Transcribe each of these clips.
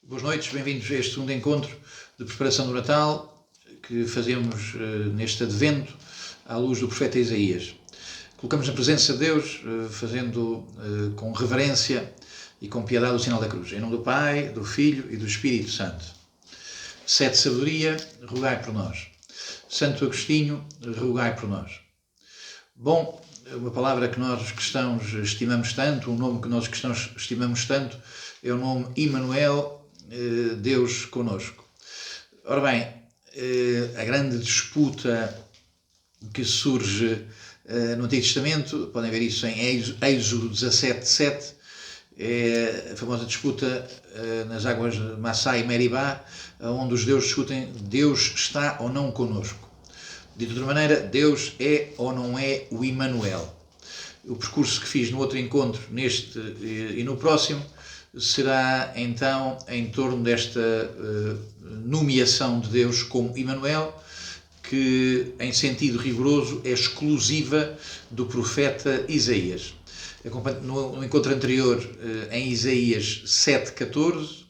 Boas noites, bem-vindos a este segundo encontro de preparação do Natal que fazemos neste advento à luz do profeta Isaías. Colocamos na presença de Deus, fazendo com reverência e com piedade o sinal da cruz. Em nome do Pai, do Filho e do Espírito Santo. Sete sabedoria, rogai por nós. Santo Agostinho, rogai por nós. Bom, uma palavra que nós cristãos estimamos tanto, um nome que nós cristãos estimamos tanto, é o nome Immanuel, Deus conosco. Ora bem, a grande disputa que surge no Antigo Testamento, podem ver isso em Êxodo 17:7, é a famosa disputa nas águas de Massá e Meribá, onde os deuses discutem: Deus está ou não conosco. Dito de outra maneira, Deus é ou não é o Immanuel. O percurso que fiz no outro encontro, neste e no próximo, será então em torno desta nomeação de Deus como Immanuel, que em sentido rigoroso é exclusiva do profeta Isaías. No encontro anterior, em Isaías 7:14,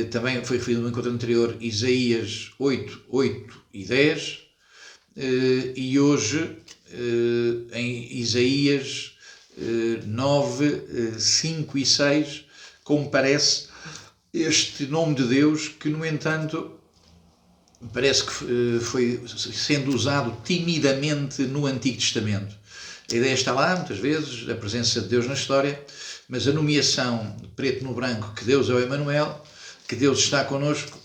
também foi referido no encontro anterior Isaías 8:8 e 10, e hoje em Isaías 9, 5 e 6, como parece este nome de Deus que, no entanto, parece que foi sendo usado timidamente no Antigo Testamento. A ideia está lá, muitas vezes, a presença de Deus na história, mas a nomeação preto no branco que Deus é o Emmanuel, que Deus está connosco,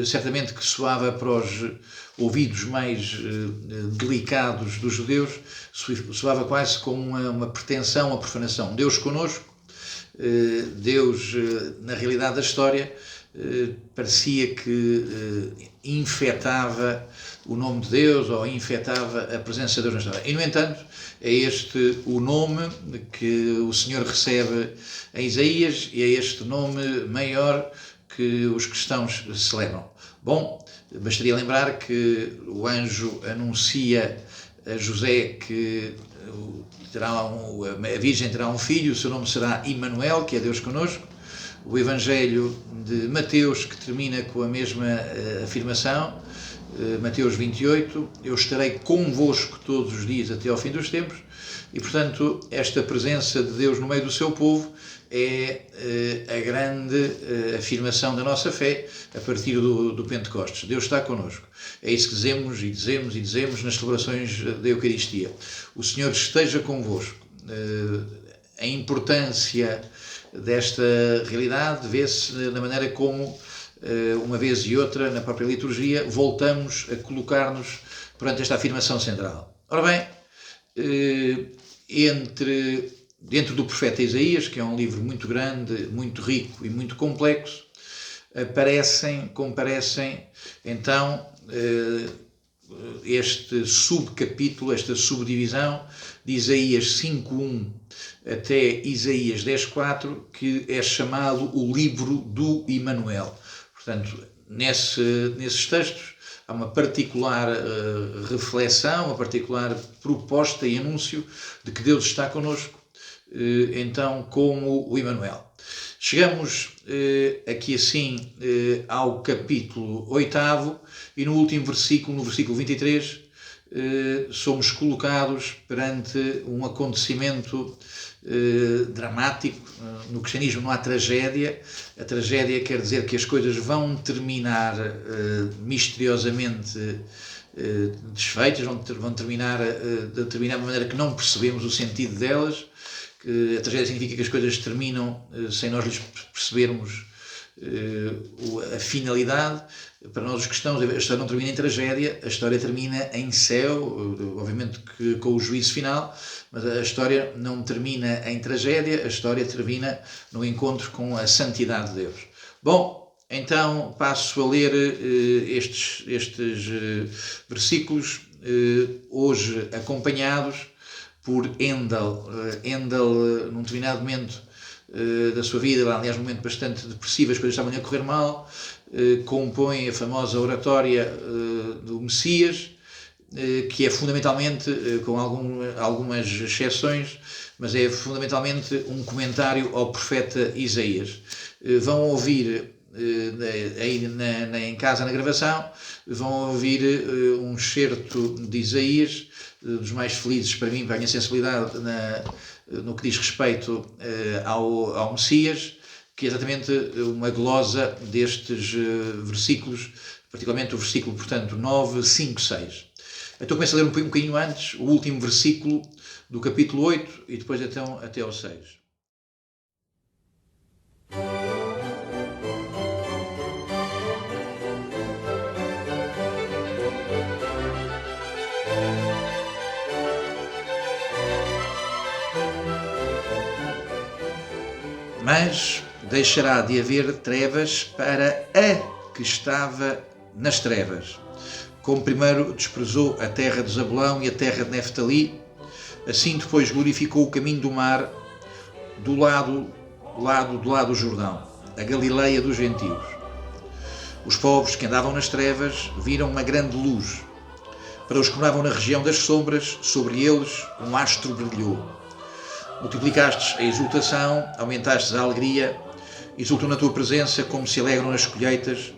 certamente que soava para os ouvidos mais delicados dos judeus, soava quase como uma pretensão, uma profanação. Deus connosco, Deus, na realidade da história, parecia que infectava o nome de Deus ou infectava a presença de Deus na história. E, no entanto, é este o nome que o Senhor recebe em Isaías e é este nome maior que os cristãos celebram. Bom, bastaria lembrar que o anjo anuncia a José que a Virgem terá um filho, o seu nome será Immanuel, que é Deus conosco. O Evangelho de Mateus, que termina com a mesma afirmação, Mateus 28, eu estarei convosco todos os dias até ao fim dos tempos, e portanto esta presença de Deus no meio do seu povo é a grande afirmação da nossa fé a partir do Pentecostes. Deus está connosco. É isso que dizemos e dizemos e dizemos nas celebrações da Eucaristia. O Senhor esteja convosco. A importância desta realidade vê-se na maneira como, uma vez e outra, na própria liturgia, voltamos a colocar-nos perante esta afirmação central. Ora bem, dentro do profeta Isaías, que é um livro muito grande, muito rico e muito complexo, comparecem então este subcapítulo, esta subdivisão de Isaías 5:1 até Isaías 10:4, que é chamado o livro do Immanuel. Portanto, nesses textos há uma particular reflexão, uma particular proposta e anúncio de que Deus está connosco, então, como o Immanuel. Chegamos aqui assim ao capítulo 8º, e no último versículo, no versículo 23, somos colocados perante um acontecimento dramático. No cristianismo não há tragédia. A tragédia quer dizer que as coisas vão terminar misteriosamente desfeitas, vão terminar de determinada maneira que não percebemos o sentido delas. A tragédia significa que as coisas terminam sem nós lhes percebermos a finalidade. Para nós os cristãos, a história não termina em tragédia, a história termina em céu, obviamente que com o juízo final, mas a história não termina em tragédia, a história termina no encontro com a santidade de Deus. Bom, então passo a ler estes versículos, hoje acompanhados por Handel. Handel, num determinado momento da sua vida, aliás, um momento bastante depressivo, as coisas estavam a correr mal, compõe a famosa oratória do Messias, que é fundamentalmente, com algumas exceções, mas é fundamentalmente um comentário ao profeta Isaías. Vão ouvir aí em casa na gravação, vão ouvir um excerto de Isaías, dos mais felizes para mim, para a minha sensibilidade, no que diz respeito ao Messias, que é exatamente uma glosa destes versículos, particularmente o versículo, portanto, 9, 5, 6. Então começo a ler um bocadinho antes, o último versículo do capítulo 8 e depois então até ao 6. Mas deixará de haver trevas para a que estava nas trevas. Como primeiro desprezou a terra de Zabulão e a terra de Neftali, assim depois glorificou o caminho do mar do lado do Jordão, a Galileia dos gentios. Os povos que andavam nas trevas viram uma grande luz. Para os que moravam na região das sombras, sobre eles um astro brilhou. Multiplicastes a exultação, aumentastes a alegria, exultam na tua presença como se alegram nas colheitas,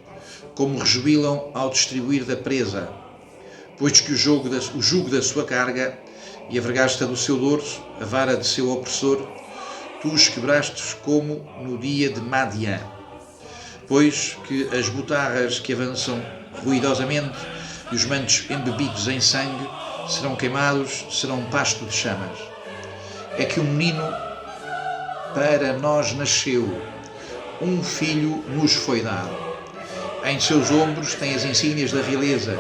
como rejubilam ao distribuir da presa. Pois que o jugo da sua carga e a vergasta do seu dorso, a vara de seu opressor, tu os quebrastes como no dia de Madian. Pois que as botarras que avançam ruidosamente e os mantos embebidos em sangue serão queimados, serão pasto de chamas. É que um menino para nós nasceu, um filho nos foi dado. Em seus ombros tem as insígnias da realeza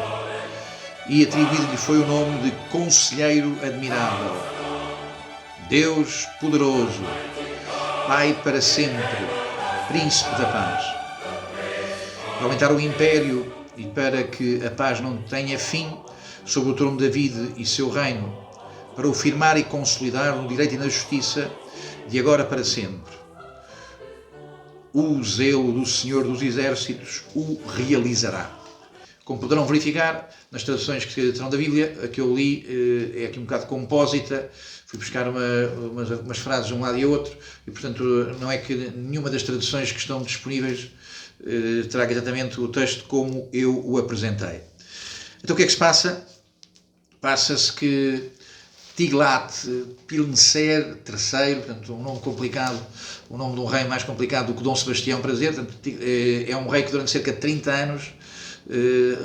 e atribuído-lhe foi o nome de Conselheiro Admirável, Deus Poderoso, Pai para sempre, Príncipe da Paz. Para aumentar o império e para que a paz não tenha fim sobre o trono de David e seu reino, para o firmar e consolidar no direito e na justiça, de agora para sempre. O zelo do Senhor dos Exércitos o realizará. Como poderão verificar, nas traduções que terão da Bíblia, a que eu li é aqui um bocado compósita, fui buscar umas frases de um lado e outro, e portanto não é que nenhuma das traduções que estão disponíveis traga exatamente o texto como eu o apresentei. Então o que é que se passa? Passa-se que Tiglat-Pileser III, portanto um nome complicado, o nome de um rei mais complicado do que Dom Sebastião para dizer, portanto, é um rei que durante cerca de 30 anos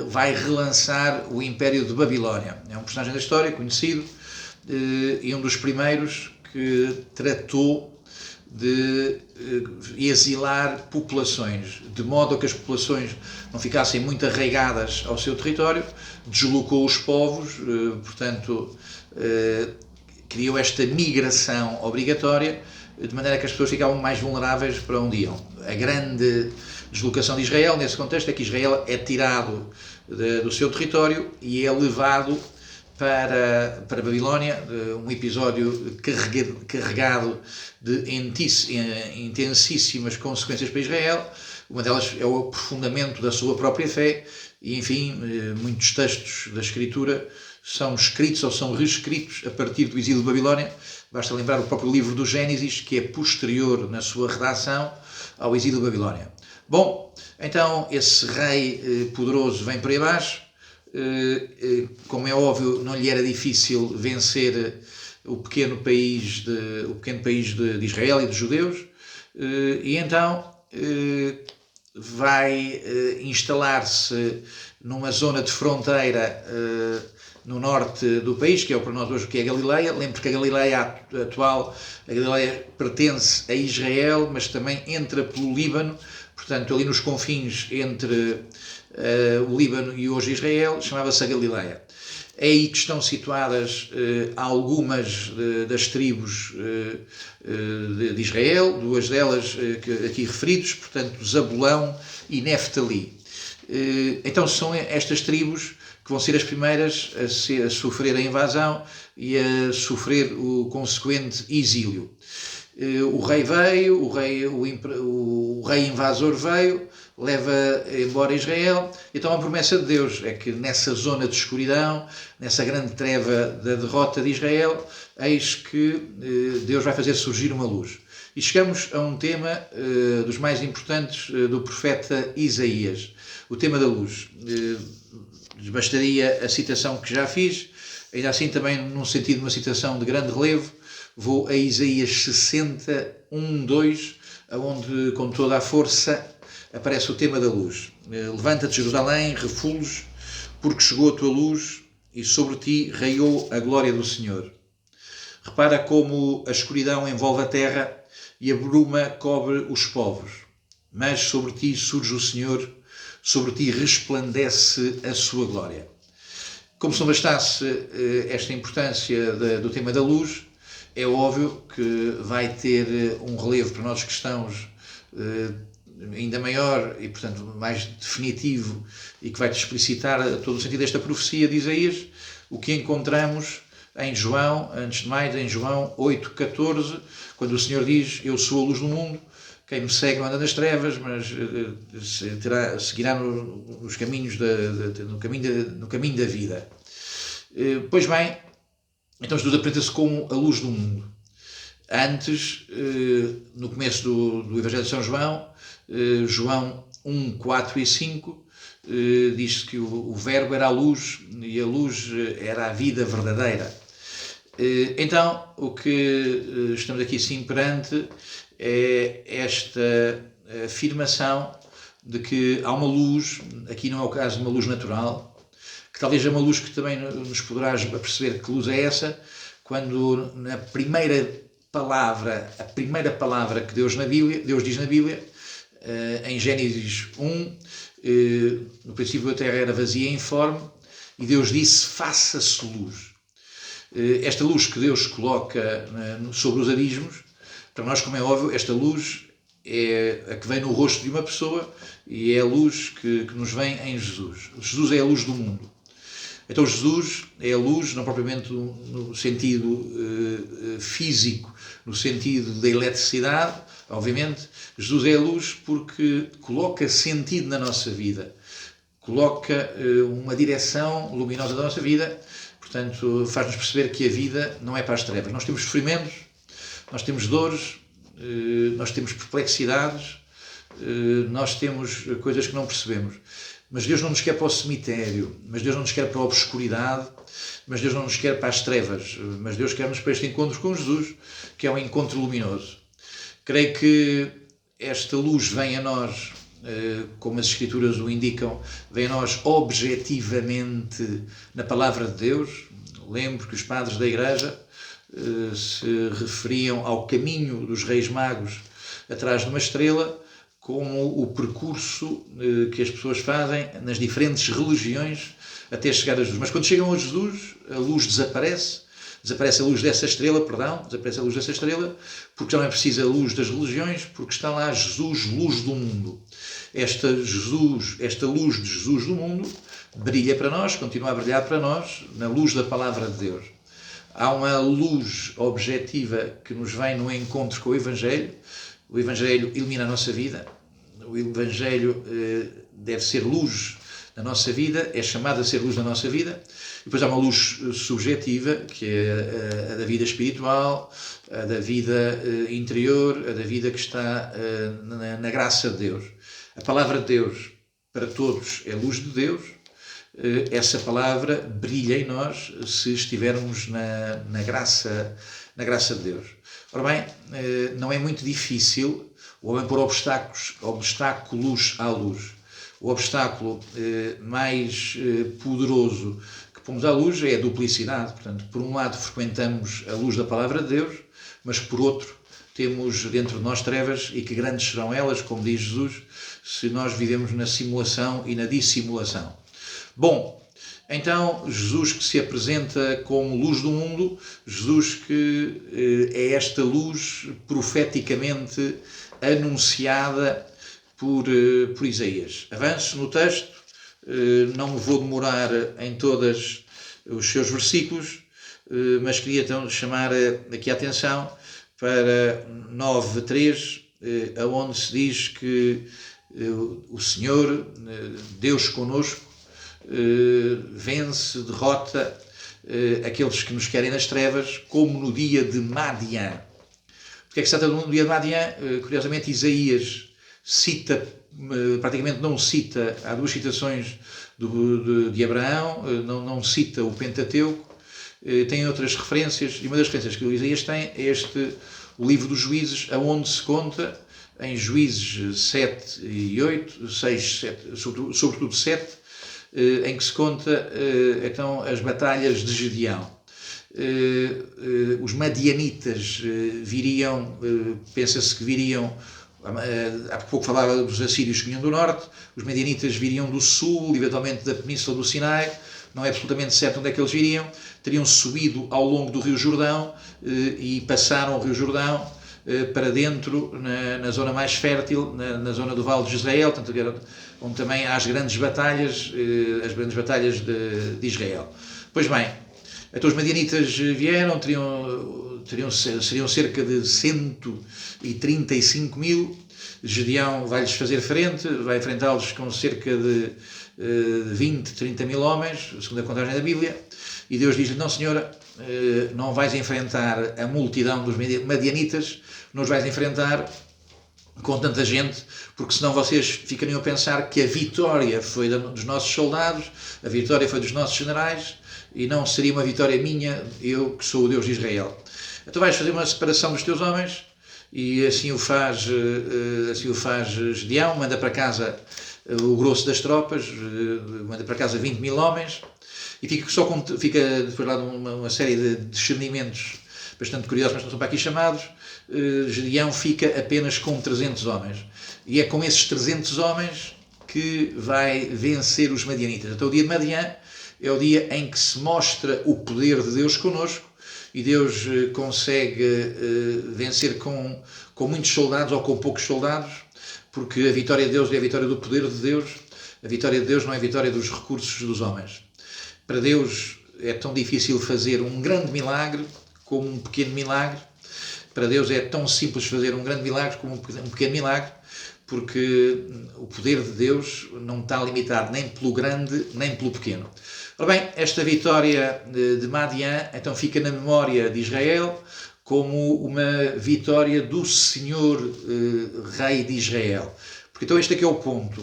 vai relançar o Império de Babilónia. É um personagem da história conhecido e um dos primeiros que tratou de exilar populações, de modo a que as populações não ficassem muito arraigadas ao seu território, deslocou os povos, portanto, criou esta migração obrigatória, de maneira que as pessoas ficavam mais vulneráveis para onde iam. A grande deslocação de Israel, nesse contexto, é que Israel é tirado do seu território e é levado para Babilónia, um episódio carregado de intensíssimas consequências para Israel. Uma delas é o aprofundamento da sua própria fé e, enfim, muitos textos da Escritura são escritos ou são reescritos a partir do exílio de Babilónia. Basta lembrar o próprio livro do Gênesis, que é posterior na sua redação ao exílio de Babilónia. Bom, então esse rei poderoso vem por aí abaixo. Como é óbvio, não lhe era difícil vencer o pequeno país de Israel e dos judeus, e então vai instalar-se numa zona de fronteira no norte do país, que é o para nós hoje que é a Galileia. Lembro que a Galileia atual, a Galileia pertence a Israel, mas também entra pelo Líbano, portanto ali nos confins entre o Líbano e hoje Israel, chamava-se a Galileia. É aí que estão situadas algumas das tribos de Israel, duas delas aqui referidos, portanto Zabulão e Neftali. Então são estas tribos que vão ser as primeiras a sofrer a invasão e a sofrer o consequente exílio. O rei veio, o rei invasor veio, leva embora Israel. Então a promessa de Deus é que nessa zona de escuridão, nessa grande treva da derrota de Israel, eis que Deus vai fazer surgir uma luz. E chegamos a um tema dos mais importantes do profeta Isaías, o tema da luz. Bastaria a citação que já fiz, ainda assim também num sentido de uma citação de grande relevo, vou a Isaías 60, 1, 2, onde com toda a força aparece o tema da luz. Levanta-te, Jerusalém, refulge, porque chegou a tua luz e sobre ti raiou a glória do Senhor. Repara como a escuridão envolve a terra e a bruma cobre os povos. Mas sobre ti surge o Senhor, sobre ti resplandece a sua glória. Como se não bastasse esta importância do tema da luz, é óbvio que vai ter um relevo para nós cristãos ainda maior e, portanto, mais definitivo e que vai explicitar todo o sentido desta profecia de Isaías, o que encontramos em João, antes de mais, em João 8,14, quando o Senhor diz: eu sou a luz do mundo, quem me segue não anda nas trevas, mas seguirá nos caminhos no caminho da vida. Pois bem, então Jesus apresenta-se como a luz do mundo. Antes, no começo do Evangelho de São João, João 1, 4 e 5, diz que o Verbo era a luz e a luz era a vida verdadeira. Então, o que estamos aqui sim perante é esta afirmação de que há uma luz, aqui não é o caso de uma luz natural, que talvez é uma luz que também nos poderá perceber que luz é essa, quando na primeira palavra que Deus diz na Bíblia, em Gênesis 1, no princípio a terra era vazia e informe, e Deus disse: faça-se luz. Esta luz que Deus coloca sobre os abismos, para nós, como é óbvio, esta luz é a que vem no rosto de uma pessoa e é a luz que nos vem em Jesus. Jesus é a luz do mundo. Então Jesus é a luz, não propriamente no sentido físico, no sentido da eletricidade, obviamente. Jesus é a luz porque coloca sentido na nossa vida, coloca uma direção luminosa da nossa vida, portanto faz-nos perceber que a vida não é para as trevas. Nós temos sofrimentos, nós temos dores, nós temos perplexidades, nós temos coisas que não percebemos. Mas Deus não nos quer para o cemitério, mas Deus não nos quer para a obscuridade, mas Deus não nos quer para as trevas, mas Deus quer-nos para este encontro com Jesus, que é um encontro luminoso. Creio que esta luz vem a nós, como as Escrituras o indicam, vem a nós objetivamente na Palavra de Deus. Lembro que os padres da Igreja se referiam ao caminho dos Reis Magos atrás de uma estrela, como o percurso que as pessoas fazem nas diferentes religiões até chegar a Jesus. Mas quando chegam a Jesus, a luz desaparece a luz dessa estrela, porque já não é preciso a luz das religiões, porque está lá Jesus, luz do mundo. Esta luz de Jesus do mundo brilha para nós, continua a brilhar para nós, na luz da Palavra de Deus. Há uma luz objetiva que nos vem no encontro com o Evangelho. O Evangelho ilumina a nossa vida, o Evangelho deve ser luz na nossa vida, é chamado a ser luz na nossa vida. E depois há uma luz subjetiva, que é a da vida espiritual, a da vida interior, a da vida que está na graça de Deus. A palavra de Deus para todos é luz de Deus. Essa palavra brilha em nós se estivermos na graça de Deus. Ora bem, não é muito difícil o homem pôr obstáculos à luz. O obstáculo mais poderoso que pomos à luz é a duplicidade. Portanto, por um lado frequentamos a luz da Palavra de Deus, mas por outro temos dentro de nós trevas, e que grandes serão elas, como diz Jesus, se nós vivemos na simulação e na dissimulação. Bom, então Jesus que se apresenta como luz do mundo, Jesus que é esta luz profeticamente anunciada por Isaías. Avanço no texto, não me vou demorar em todos os seus versículos, mas queria então chamar aqui a atenção para 9:3, onde se diz que o Senhor, Deus conosco, vence, derrota aqueles que nos querem nas trevas, como no dia de Madian. que é que se trata do dia de Madian? Curiosamente, Isaías cita, praticamente não cita, há duas citações de Abraão, não cita o Pentateuco, tem outras referências, e uma das referências que o Isaías tem é o livro dos Juízes, aonde se conta, em Juízes 7 e 8, 6, 7, sobretudo 7, em que se conta então as batalhas de Gedeão. Os madianitas viriam, pensa-se que viriam, há pouco falava dos assírios que vinham do norte, os madianitas viriam do sul, eventualmente da península do Sinai, não é absolutamente certo onde é que eles viriam, teriam subido ao longo do Rio Jordão e passaram o Rio Jordão para dentro, na zona mais fértil, na zona do Vale de Israel, onde também há as grandes batalhas de Israel. Pois bem, então os madianitas vieram, seriam cerca de 135 mil, Gedeão vai-lhes fazer frente, vai enfrentá-los com cerca de 20, 30 mil homens, segundo a contagem da Bíblia, e Deus diz-lhe, não senhora, não vais enfrentar a multidão dos madianitas, não os vais enfrentar com tanta gente, porque senão vocês ficariam a pensar que a vitória foi dos nossos soldados, a vitória foi dos nossos generais, e não seria uma vitória minha, eu que sou o Deus de Israel. Então vais fazer uma separação dos teus homens, e assim o faz Gedeão, manda para casa o grosso das tropas, manda para casa 20 mil homens, e fica depois lá uma série de discernimentos bastante curiosos, mas não são para aqui chamados. Gedeão fica apenas com 300 homens, e é com esses 300 homens que vai vencer os madianitas. Então o dia de Madian é o dia em que se mostra o poder de Deus connosco, e Deus consegue vencer com muitos soldados ou com poucos soldados, porque a vitória de Deus é a vitória do poder de Deus. A vitória de Deus não é a vitória dos recursos dos homens. Para Deus é tão difícil fazer um grande milagre como um pequeno milagre. Para Deus é tão simples fazer um grande milagre como um pequeno milagre, porque o poder de Deus não está limitado nem pelo grande nem pelo pequeno. Ora bem, esta vitória de Madian então fica na memória de Israel como uma vitória do Senhor Rei de Israel. Porque então este aqui é o ponto.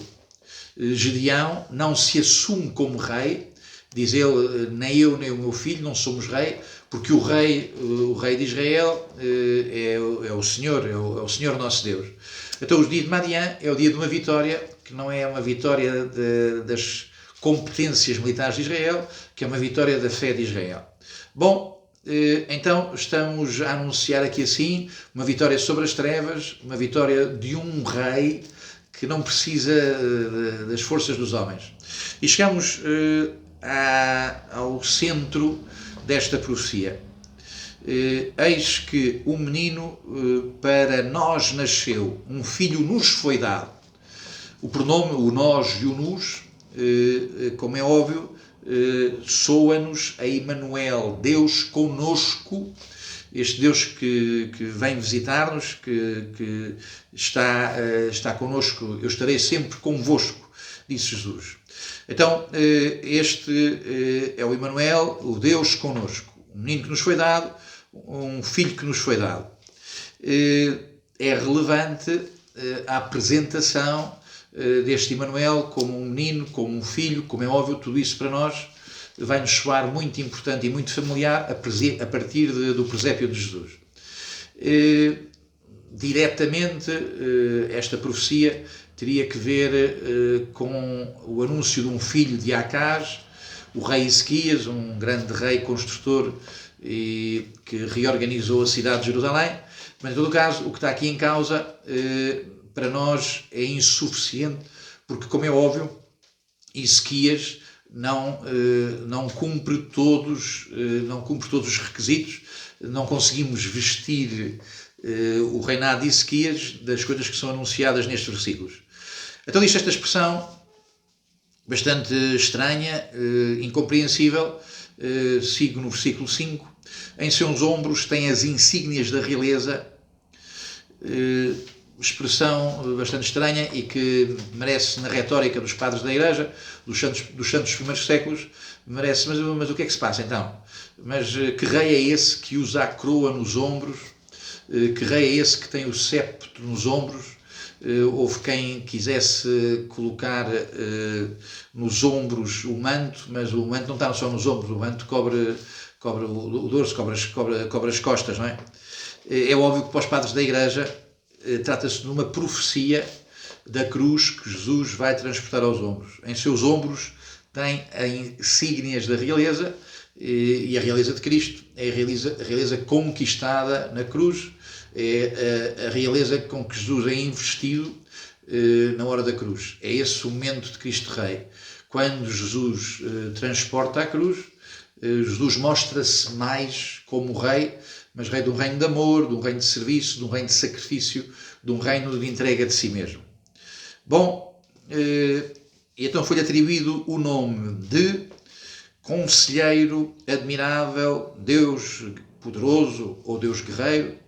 Gedeão não se assume como rei, diz ele, nem eu nem o meu filho não somos rei, porque o rei de Israel é o Senhor, é o Senhor nosso Deus. Então o dia de Madian é o dia de uma vitória, que não é uma vitória das competências militares de Israel, que é uma vitória da fé de Israel. Bom, então estamos a anunciar aqui assim uma vitória sobre as trevas, uma vitória de um rei que não precisa das forças dos homens. E chegamos ao centro desta profecia. Eis que um menino para nós nasceu, um filho nos foi dado. O pronome, o nós e o nos, como é óbvio, soa-nos a Emanuel, Deus conosco, este Deus que vem visitar-nos, que está conosco, eu estarei sempre convosco, disse Jesus. Então, este é o Emanuel, o Deus conosco, um menino que nos foi dado, um filho que nos foi dado. É relevante a apresentação deste Emanuel como um menino, como um filho, como é óbvio, tudo isso para nós vai-nos soar muito importante e muito familiar a partir do presépio de Jesus. Diretamente, esta profecia teria que ver com o anúncio de um filho de Acaz, o rei Ezequias, um grande rei construtor que reorganizou a cidade de Jerusalém, mas em todo o caso, o que está aqui em causa para nós é insuficiente, porque, como é óbvio, Ezequias não cumpre todos os requisitos, não conseguimos vestir o reinado de Ezequias das coisas que são anunciadas nestes versículos. Então diz esta expressão bastante estranha, incompreensível, sigo no versículo 5, em seus ombros tem as insígnias da realeza, expressão bastante estranha e que merece, na retórica dos padres da Igreja, dos santos primeiros séculos, merece, mas o que é que se passa então? Mas que rei é esse que usa a coroa nos ombros, que rei é esse que tem o sceptro nos ombros? Houve quem quisesse colocar nos ombros o manto, mas o manto não está só nos ombros, o manto cobre o dorso, cobre as costas, não é? É óbvio que para os padres da Igreja trata-se de uma profecia da cruz que Jesus vai transportar aos ombros. Em seus ombros tem insígnias da realeza, e a realeza de Cristo é a realeza conquistada na cruz, é a realeza com que Jesus é investido na hora da cruz. É esse o momento de Cristo Rei. Quando Jesus transporta a cruz, Jesus mostra-se mais como Rei, mas Rei de um reino de amor, de um reino de serviço, de um reino de sacrifício, de um reino de entrega de si mesmo. Bom, então foi-lhe atribuído o nome de Conselheiro Admirável, Deus Poderoso ou Deus Guerreiro,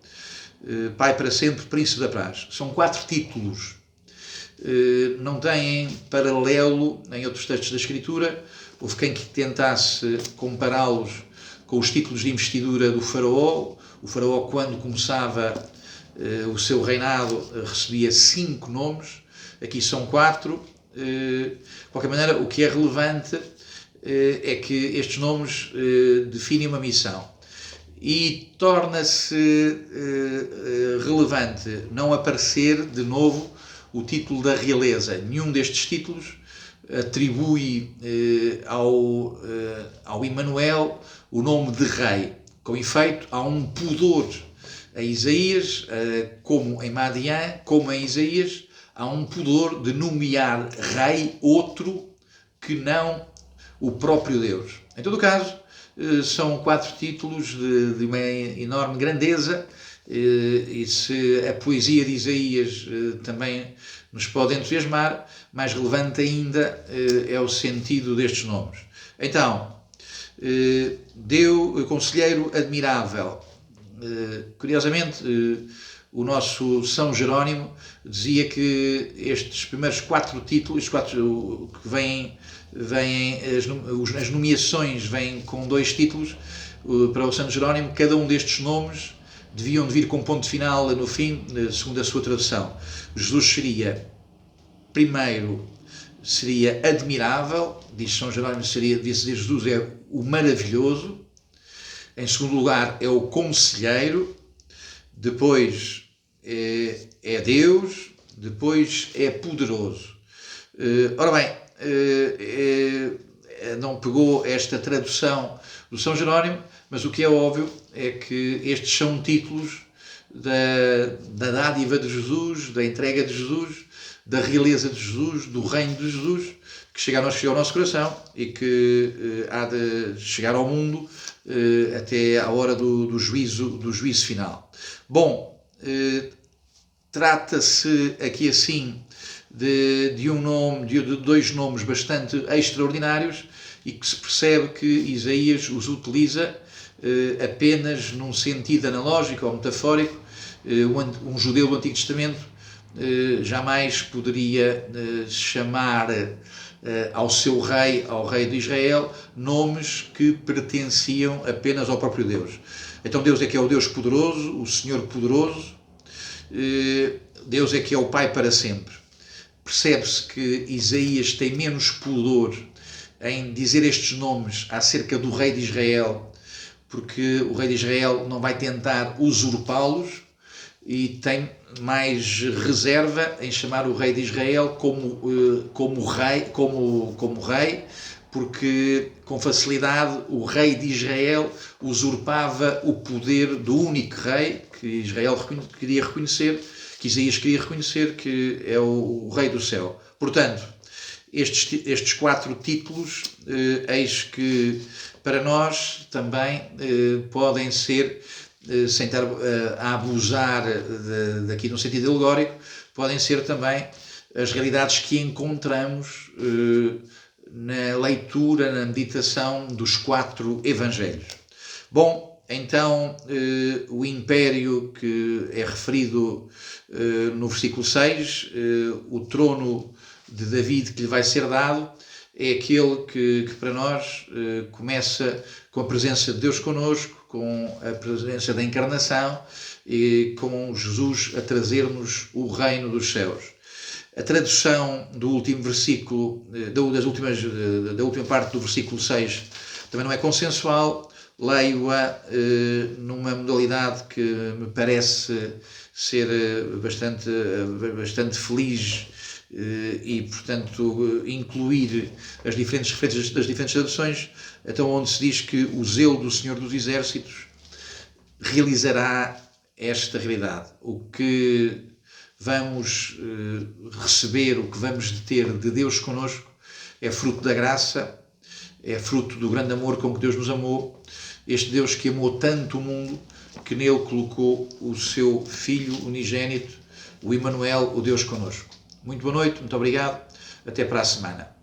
Pai para sempre, Príncipe da Paz. São 4 títulos. Não têm paralelo em outros textos da Escritura. Houve quem que tentasse compará-los com os títulos de investidura do faraó. O faraó, quando começava o seu reinado, recebia 5 nomes. Aqui são 4. De qualquer maneira, o que é relevante é que estes nomes definem uma missão. E torna-se relevante não aparecer de novo o título da realeza. Nenhum destes títulos atribui ao Emanuel o nome de rei. Com efeito, há um pudor em Isaías, como em Madian, como em Isaías, há um pudor de nomear rei outro que não o próprio Deus. Em todo o caso, são 4 títulos de uma enorme grandeza, e se a poesia de Isaías também nos pode entusiasmar, mais relevante ainda é o sentido destes nomes. Então, Conselheiro Admirável. Curiosamente, o nosso São Jerónimo dizia que estes primeiros 4 títulos, que vêm as nomeações vêm com 2 títulos para o São Jerónimo. Cada um destes nomes deviam vir com ponto final no fim, segundo a sua tradução. Jesus seria admirável, diz São Jerónimo, devia dizer Jesus é o maravilhoso. Em segundo lugar é o conselheiro, depois é Deus, depois é poderoso. Ora bem, não pegou esta tradução do São Jerónimo, mas o que é óbvio é que estes são títulos da dádiva de Jesus, da entrega de Jesus, da realeza de Jesus, do reino de Jesus, que chega ao nosso coração e que há de chegar ao mundo até à hora do juízo final. Bom, trata-se aqui assim de 2 nomes bastante extraordinários e que se percebe que Isaías os utiliza apenas num sentido analógico ou metafórico. Um judeu do Antigo Testamento jamais poderia chamar ao seu rei, ao rei de Israel, nomes que pertenciam apenas ao próprio Deus. Então Deus é que é o Deus poderoso, o Senhor poderoso, Deus é que é o Pai para sempre. Percebe-se que Isaías tem menos pudor em dizer estes nomes acerca do rei de Israel, porque o rei de Israel não vai tentar usurpá-los, e tem mais reserva em chamar o rei de Israel como rei, porque com facilidade o rei de Israel usurpava o poder do único rei que Israel queria reconhecer, que Isaías queria reconhecer, que é o rei do céu. Portanto, estes 4 títulos, eis que para nós também podem ser, sem estar a abusar daqui no sentido alegórico, podem ser também as realidades que encontramos na leitura, na meditação dos 4 evangelhos. Bom, então o império que é referido no versículo 6, o trono de David que lhe vai ser dado, é aquele que para nós começa com a presença de Deus connosco, com a presença da encarnação e com Jesus a trazer-nos o reino dos céus. A tradução do último versículo, da última parte do versículo 6, também não é consensual. Leio-a numa modalidade que me parece ser bastante feliz e, portanto, incluir as diferentes referências das diferentes traduções, então onde se diz que o zelo do Senhor dos Exércitos realizará esta realidade. O que vamos receber, o que vamos ter de Deus connosco, é fruto da graça, é fruto do grande amor com que Deus nos amou, este Deus que amou tanto o mundo, que nele colocou o seu Filho unigênito, o Emmanuel, o Deus connosco. Muito boa noite, muito obrigado, até para a semana.